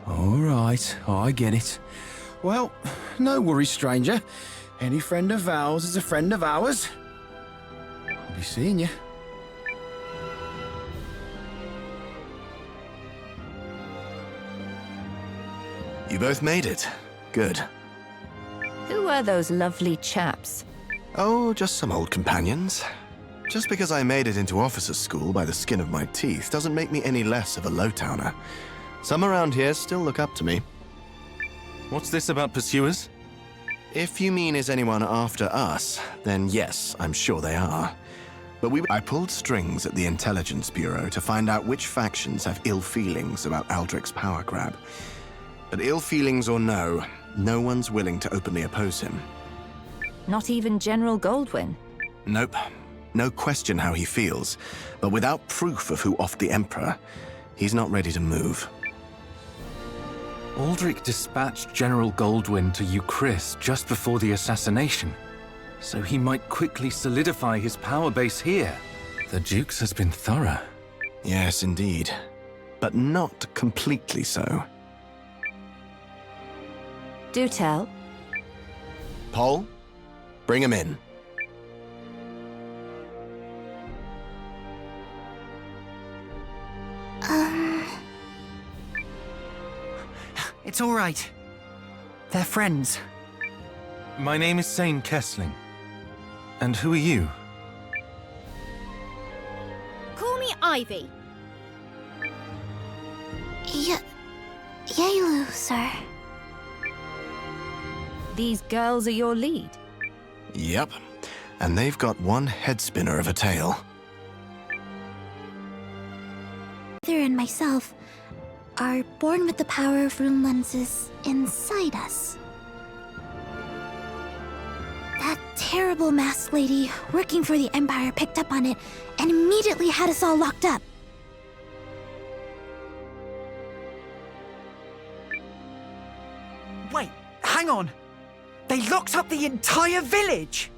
All right, I get it. Well, no worries, stranger. Any friend of ours is a friend of ours. I'll be seeing you. You both made it. Good. Who are those lovely chaps? Oh, just some old companions. Just because I made it into officer's school by the skin of my teeth doesn't make me any less of a low-towner. Some around here still look up to me. What's this about pursuers? If you mean is anyone after us, then yes, I'm sure they are. But I pulled strings at the Intelligence Bureau to find out which factions have ill feelings about Aldric's power grab. But ill feelings or no one's willing to openly oppose him. Not even General Goldwyn? Nope. No question how he feels, but without proof of who offed the Emperor, he's not ready to move. Aldric dispatched General Goldwyn to Euchris just before the assassination, so he might quickly solidify his power base here. The Duke's has been thorough. Yes, indeed. But not completely so. Do tell. Paul, bring him in. It's all right. They're friends. My name is Sane Kessling. And who are you? Call me Ivy. Yaelu, sir. These girls are your lead? Yep. And they've got one head spinner of a tale. Mother and myself are born with the power of rune lenses inside us. That terrible masked lady working for the Empire picked up on it and immediately had us all locked up. Wait, hang on. They locked up the entire village!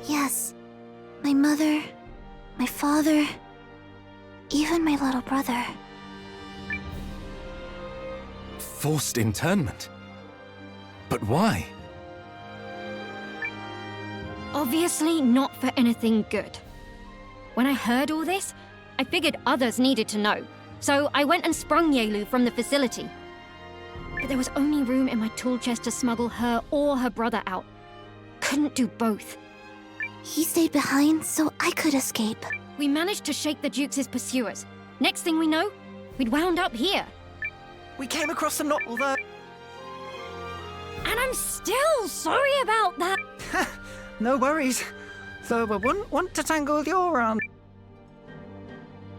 Yes. My mother, my father, even my little brother. Forced internment? But why? Obviously not for anything good. When I heard all this, I figured others needed to know, so I went and sprung Yaelu from the facility. But there was only room in my tool chest to smuggle her or her brother out. Couldn't do both. He stayed behind so I could escape. We managed to shake the Duke's pursuers. Next thing we know, we'd wound up here. We came across them although... And I'm still sorry about that. No worries. Though I wouldn't want to tangle your arm.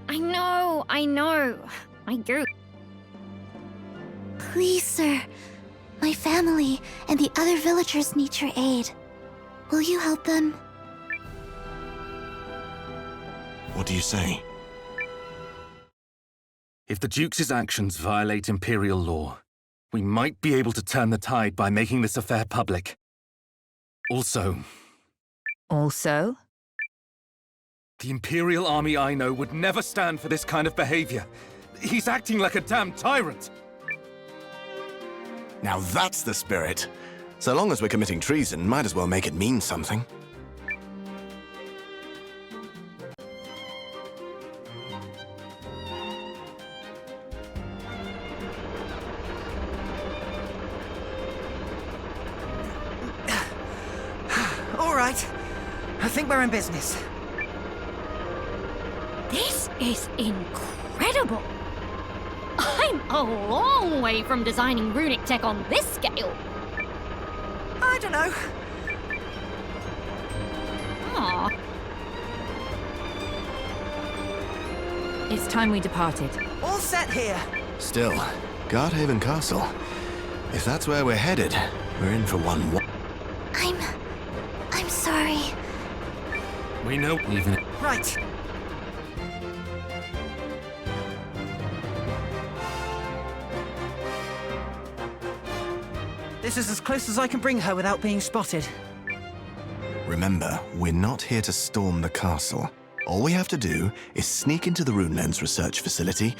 I know. I do. Please, sir. My family and the other villagers need your aid. Will you help them? What do you say? If the Duke's actions violate Imperial law, we might be able to turn the tide by making this affair public. Also, the Imperial army I know would never stand for this kind of behavior. He's acting like a damn tyrant. Now that's the spirit. So long as we're committing treason, might as well make it mean something. All right. I think we're in business. This is incredible. I'm a long way from designing runic tech on this scale. I don't know. Aw. It's time we departed. All set here. Still, Guardhaven Castle. If that's where we're headed, we're in for one. I'm sorry. We know even... Right. This is as close as I can bring her without being spotted. Remember, we're not here to storm the castle. All we have to do is sneak into the rune lens research facility,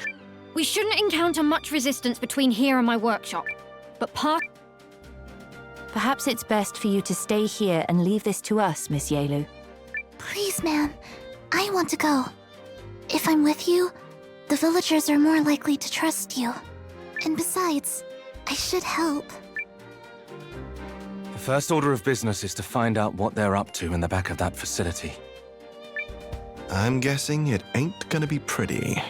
We shouldn't encounter much resistance between here and my workshop. But Perhaps it's best for you to stay here and leave this to us, Miss Yaelu. Please, man. I want to go. If I'm with you, the villagers are more likely to trust you. And besides, I should help. The first order of business is to find out what they're up to in the back of that facility. I'm guessing it ain't gonna be pretty.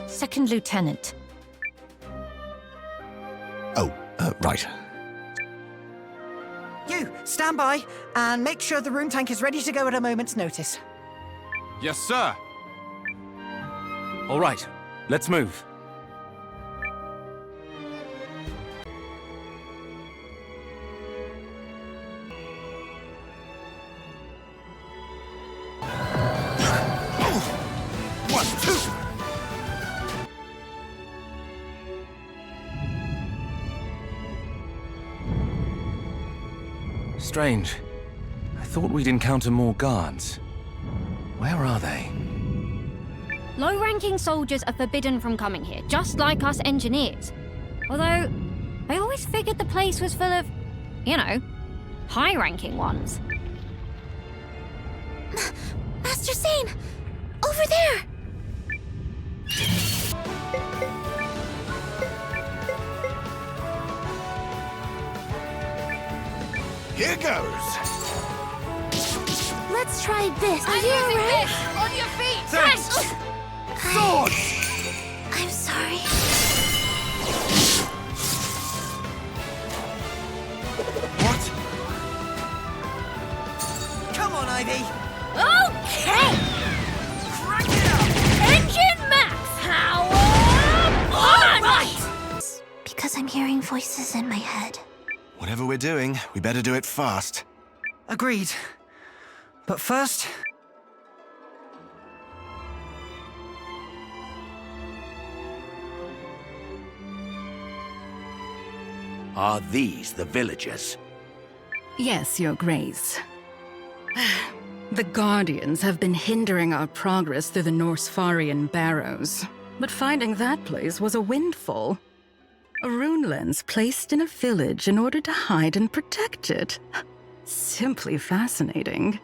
Second Lieutenant. Oh, right. You, stand by and make sure the room tank is ready to go at a moment's notice. Yes, sir. All right, let's move. One, two! Strange. I thought we'd encounter more guards. Where are they? low-ranking soldiers are forbidden from coming here, just like us engineers. Although, I always figured the place was full of, you know, high-ranking ones. Master Zane! Over there! Here goes! Let's try this. Are you alright? On your feet! Thanks! Swords! I'm sorry. What? Come on, Ivy! Okay! Crack it up! Engine max power on! Because I'm hearing voices in my head. Whatever we're doing, we better do it fast. Agreed. But first... Are these the villagers? Yes, Your Grace. The Guardians have been hindering our progress through the Norsfarian Barrows, but finding that place was a windfall. A rune lens placed in a village in order to hide and protect it. Simply fascinating.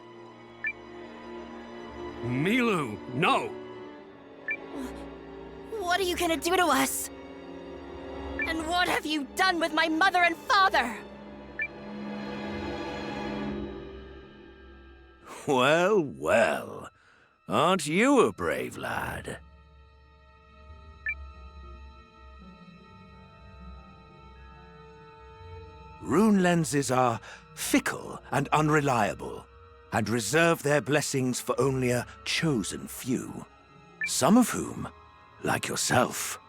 Milu, no! What are you gonna do to us? And what have you done with my mother and father? Well, well. Aren't you a brave lad? Rune lenses are fickle and unreliable, and reserve their blessings for only a chosen few. Some of whom, like yourself,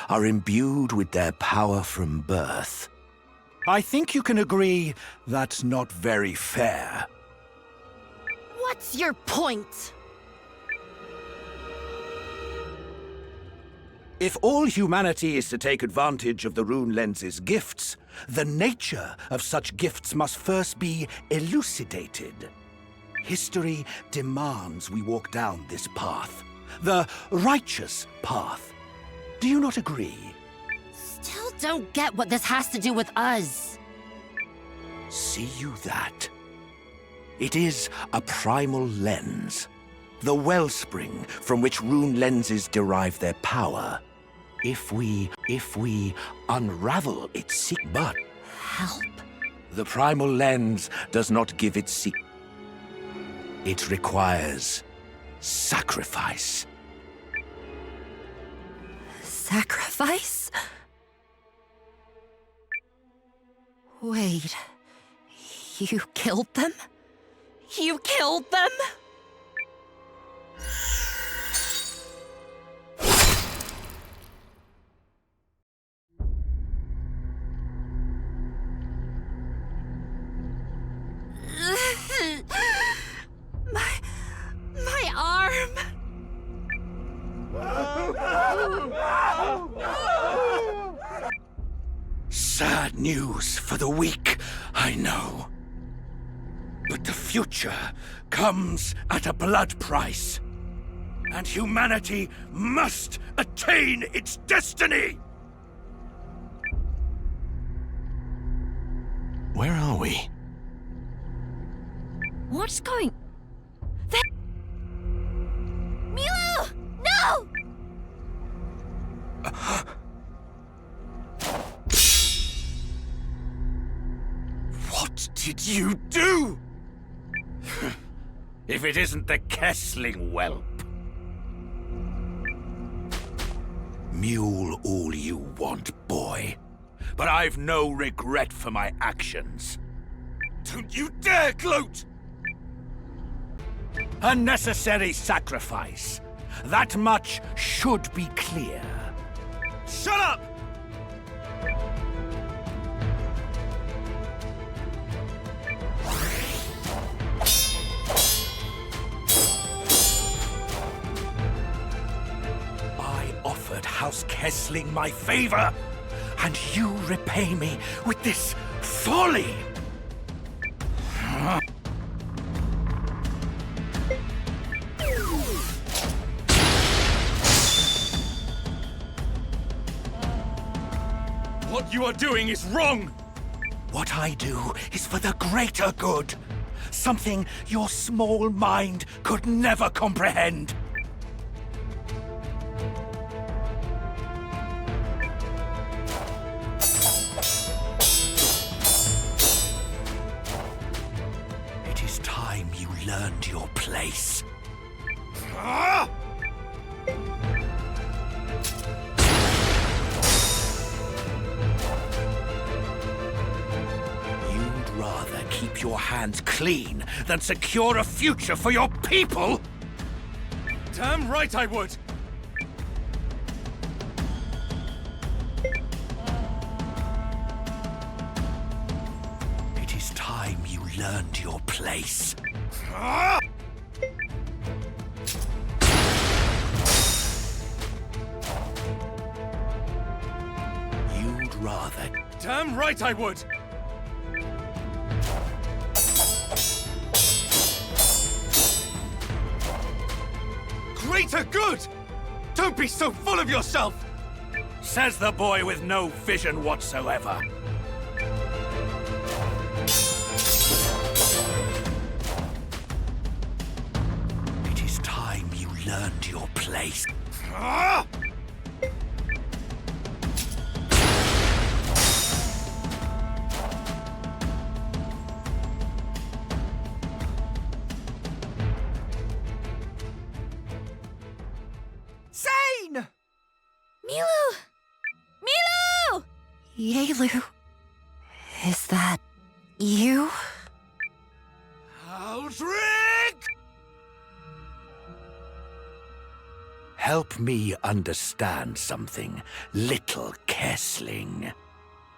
are imbued with their power from birth. I think you can agree that's not very fair. What's your point? If all humanity is to take advantage of the rune lens's gifts, the nature of such gifts must first be elucidated. History demands we walk down this path, the righteous path. Do you not agree? Still don't get what this has to do with us. See you that? It is a primal lens, the wellspring from which rune lenses derive their power. If we unravel its secret, but Help. the primal lens does not give its secret. It requires sacrifice. Sacrifice? Wait. You killed them? You killed them? My arm. Sad news for the weak, I know. But the future comes at a blood price. And humanity must attain its destiny! Where are we? What's going... Milo! No! What did you do? If it isn't the Kessling whelp. Mule all you want, boy. But I've no regret for my actions. Don't you dare gloat! A necessary sacrifice. That much should be clear. Shut up! I offered House Kessling my favor, and you repay me with this folly! What you are doing is wrong! What I do is for the greater good. Something your small mind could never comprehend. It is time you learned your place. Ah! Rather keep your hands clean than secure a future for your people? Damn right I would! It is time you learned your place. Ah! You'd rather... Damn right I would! Greater good! Don't be so full of yourself! Says the boy with no vision whatsoever. It is time you learned your place. Ah! Milo! Milo! Yaelu, is that you? Aldric! Help me understand something, little Kessling.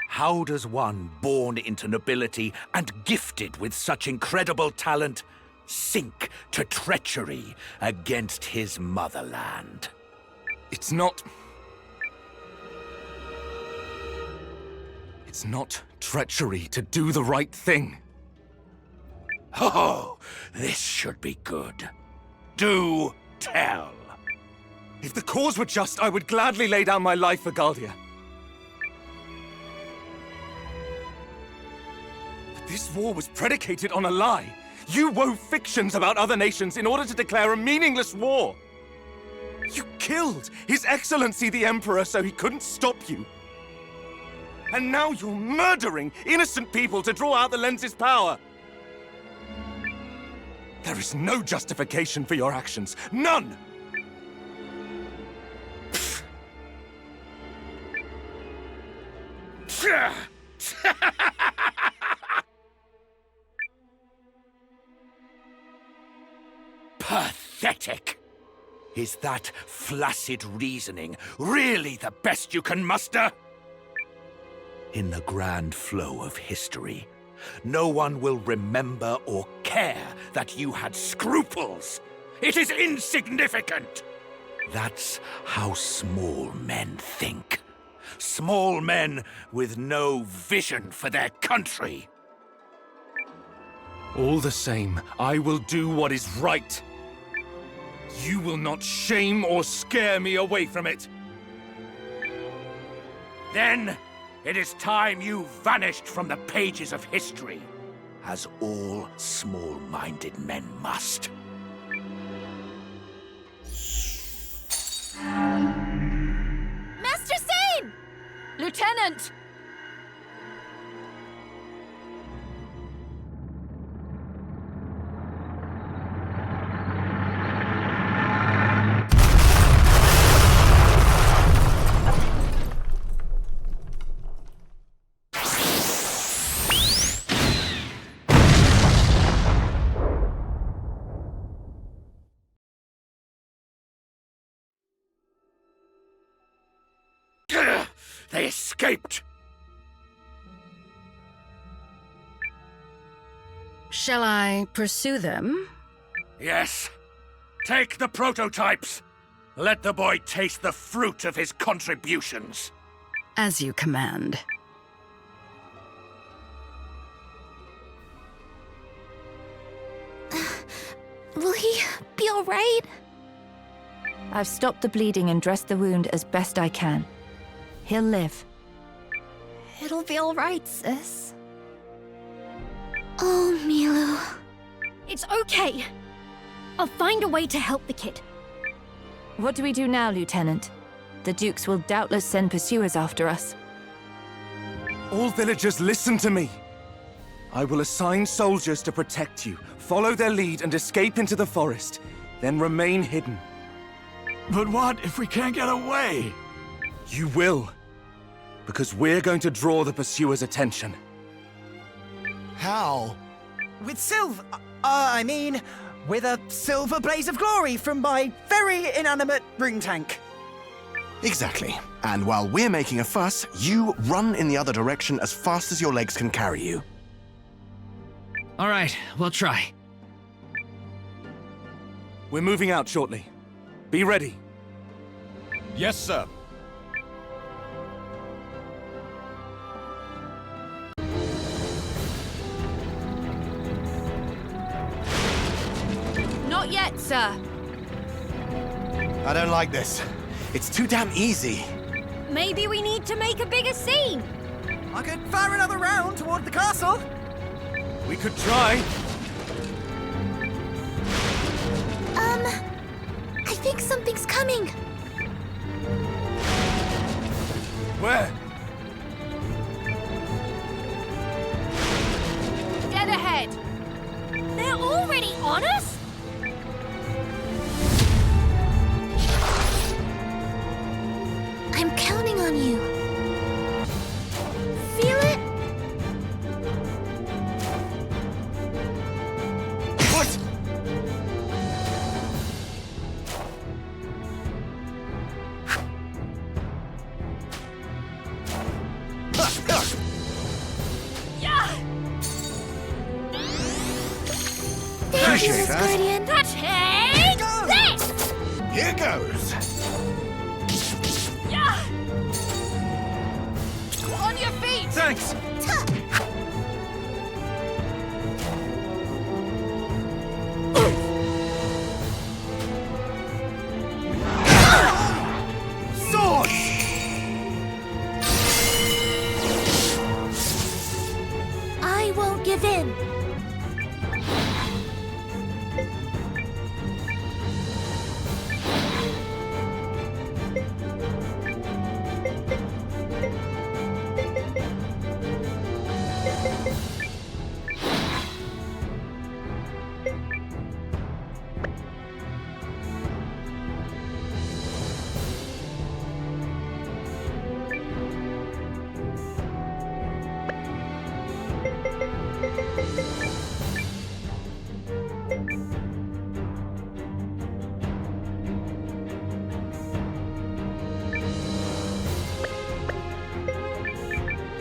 How does one born into nobility and gifted with such incredible talent sink to treachery against his motherland? It's not treachery to do the right thing. Oh, this should be good. Do tell. If the cause were just, I would gladly lay down my life for Galdia. But this war was predicated on a lie. You wove fictions about other nations in order to declare a meaningless war. You killed His Excellency the Emperor so he couldn't stop you. And now you're murdering innocent people to draw out the lens's power. There is no justification for your actions. None! Pathetic! Is that flaccid reasoning really the best you can muster? In the grand flow of history, no one will remember or care that you had scruples. It is insignificant. That's how small men think. Small men with no vision for their country. All the same, I will do what is right. You will not shame or scare me away from it. Then, it is time you vanished from the pages of history, as all small-minded men must. Master Sane! Lieutenant! They escaped! Shall I pursue them? Yes. Take the prototypes. Let the boy taste the fruit of his contributions. As you command. Will he be alright? I've stopped the bleeding and dressed the wound as best I can. He'll live. It'll be alright, sis. Oh, Milu. It's okay. I'll find a way to help the kid. What do we do now, Lieutenant? The Dukes will doubtless send pursuers after us. All villagers, listen to me. I will assign soldiers to protect you, follow their lead and escape into the forest, then remain hidden. But what if we can't get away? You will. Because we're going to draw the pursuers' attention. How? With with a silver blaze of glory from my very inanimate ring tank. Exactly. And while we're making a fuss, you run in the other direction as fast as your legs can carry you. All right, we'll try. We're moving out shortly. Be ready. Yes, sir. Not yet, sir. I don't like this. It's too damn easy. Maybe we need to make a bigger scene. I could fire another round toward the castle. We could try. I think something's coming. Where? Dead ahead. They're already on us? I'm counting on you. Feel it? What? There it Appreciate is, that. Guardian. Take this! Here goes. On your feet! Thanks! I won't give in.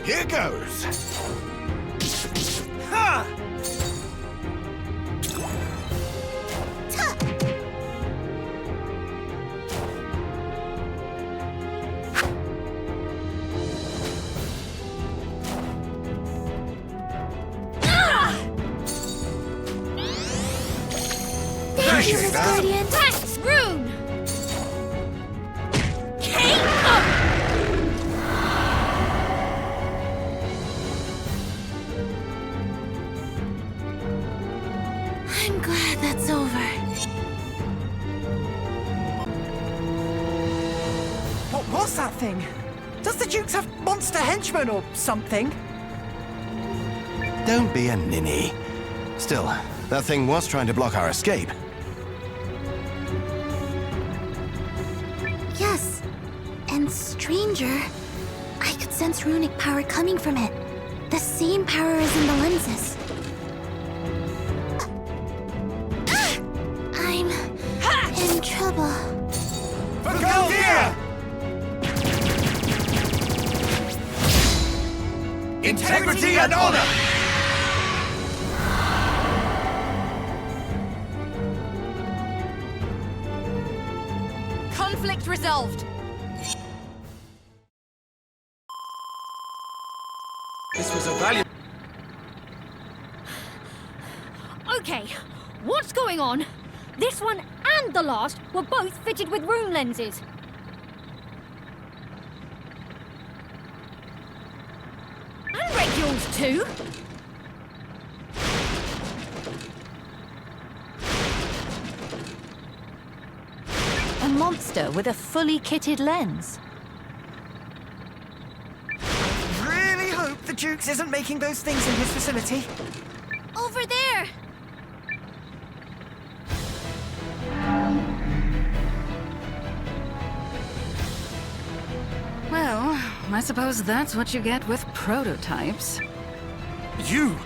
Here goes. Ha! Appreciate that. Guardian. Thanks, Rune! K.O. I'm glad that's over. What was that thing? Does the Dukes have monster henchmen or something? Don't be a ninny. Still, that thing was trying to block our escape. Yes. And stranger, I could sense runic power coming from it. The same power as in the lenses. I'm in trouble. Integrity and honor! Conflict resolved. This was a valuable... Okay, what's going on? This one and the last were both fitted with rune lenses. And Regul's too. A monster with a fully kitted lens. Really hope the Dukes isn't making those things in his facility. Over there! Well, I suppose that's what you get with prototypes. You!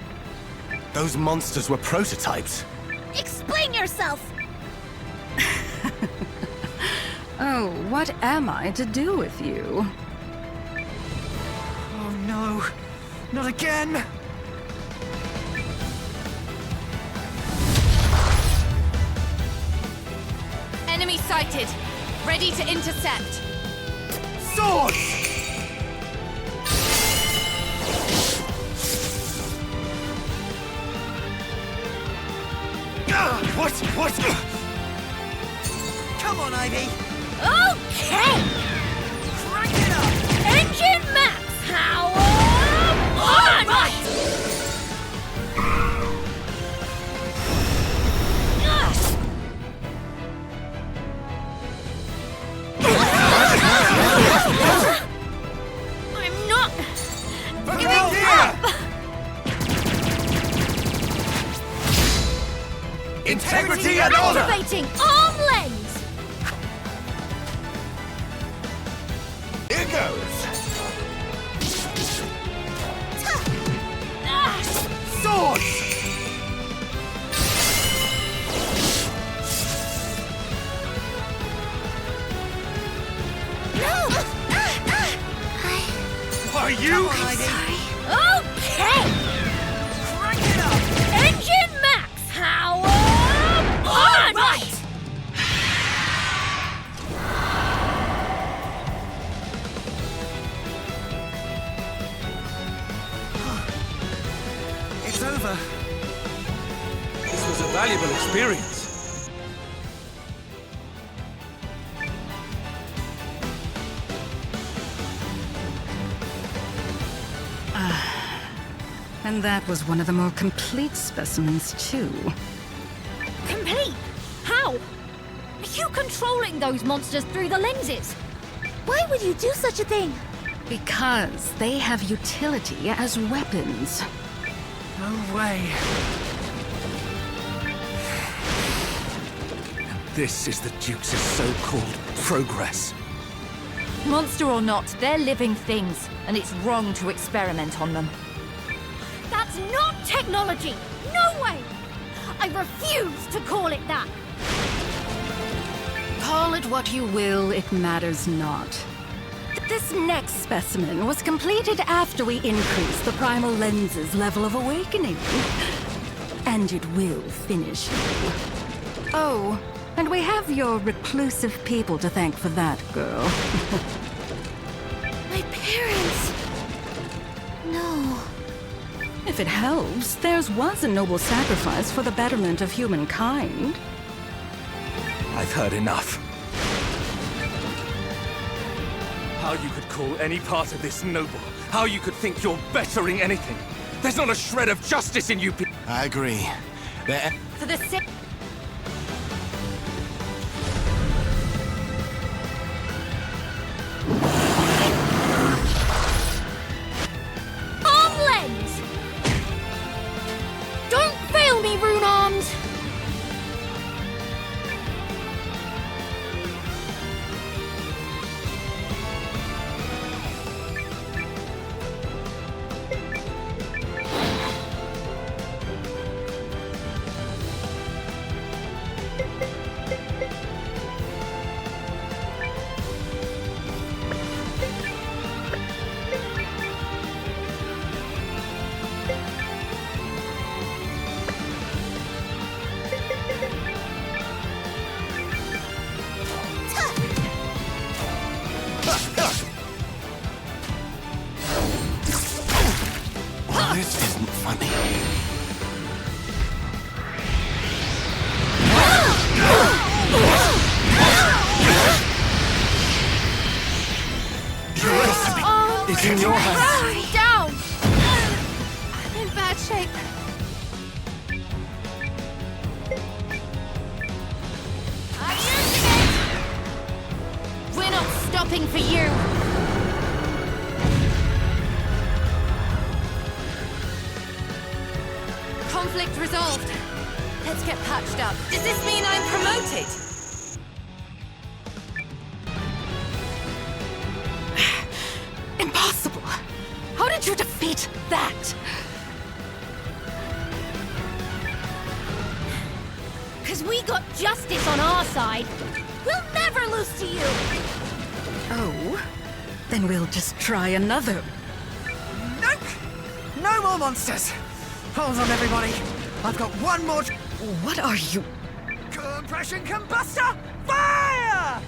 Those monsters were prototypes. Explain yourself! Oh, what am I to do with you? Oh no, not again! Enemy sighted. Ready to intercept. Swords! What? Come on, Ivy! Okay! Crank it up! Engine max power on! Right! I'm not giving up! Integrity and honor! Activating arm lens! Here goes! Swords! Are you? Okay! Crank it up! Engine max power on! Right! It's over. This was a valuable experience. And that was one of the more complete specimens, too. Complete? How? Are you controlling those monsters through the lenses? Why would you do such a thing? Because they have utility as weapons. No way. This is the Duke's so-called progress. Monster or not, they're living things, and it's wrong to experiment on them. That's not technology! No way! I refuse to call it that! Call it what you will, it matters not. This next specimen was completed after we increased the primal lens's level of awakening. And it will finish you. Oh, and we have your reclusive people to thank for that, girl. My parents. No. If it helps, theirs was a noble sacrifice for the betterment of humankind. I've heard enough. How you could call any part of this noble. How you could think you're bettering anything. There's not a shred of justice in you people. I agree. There. For the sake... Arm lens! Don't fail me, Rune Arms! This isn't funny. It's in your hands. Down! I'm in bad shape. I'm using it! We're not stopping for you. Conflict resolved. Let's get patched up. Does this mean I'm promoted? Impossible! How did you defeat that? Because we got justice on our side. We'll never lose to you. Oh, then we'll just try another. Nope! No more monsters! Hold on, everybody. I've got one more... What are you? Compression combustor! Fire!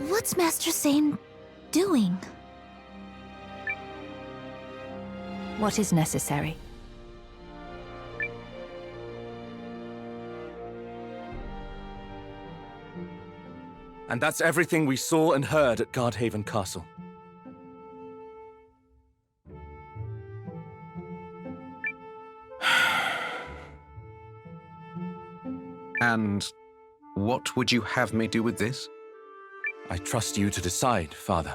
What's Master Zane doing? What is necessary? And that's everything we saw and heard at Guardhaven Castle. And what would you have me do with this? I trust you to decide, Father.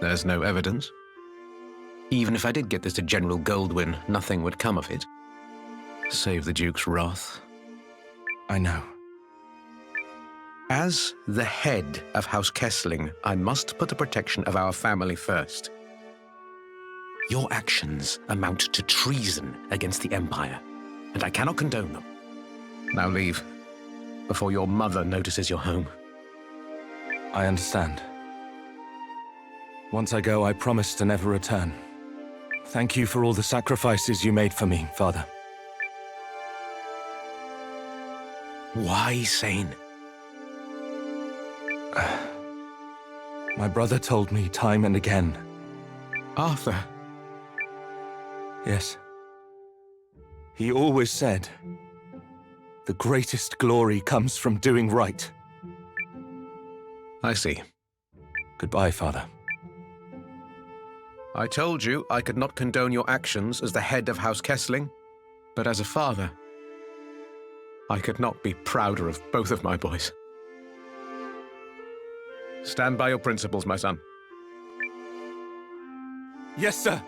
There's no evidence. Even if I did get this to General Goldwyn, nothing would come of it. Save the Duke's wrath. I know. As the head of House Kessling, I must put the protection of our family first. Your actions amount to treason against the Empire, and I cannot condone them. Now leave, before your mother notices you're home. I understand. Once I go, I promise to never return. Thank you for all the sacrifices you made for me, Father. Why Zane? My brother told me time and again. Arthur? Yes. He always said, the greatest glory comes from doing right. I see. Goodbye, Father. I told you I could not condone your actions as the head of House Kessling, but as a father, I could not be prouder of both of my boys. Stand by your principles, my son. Yes, sir.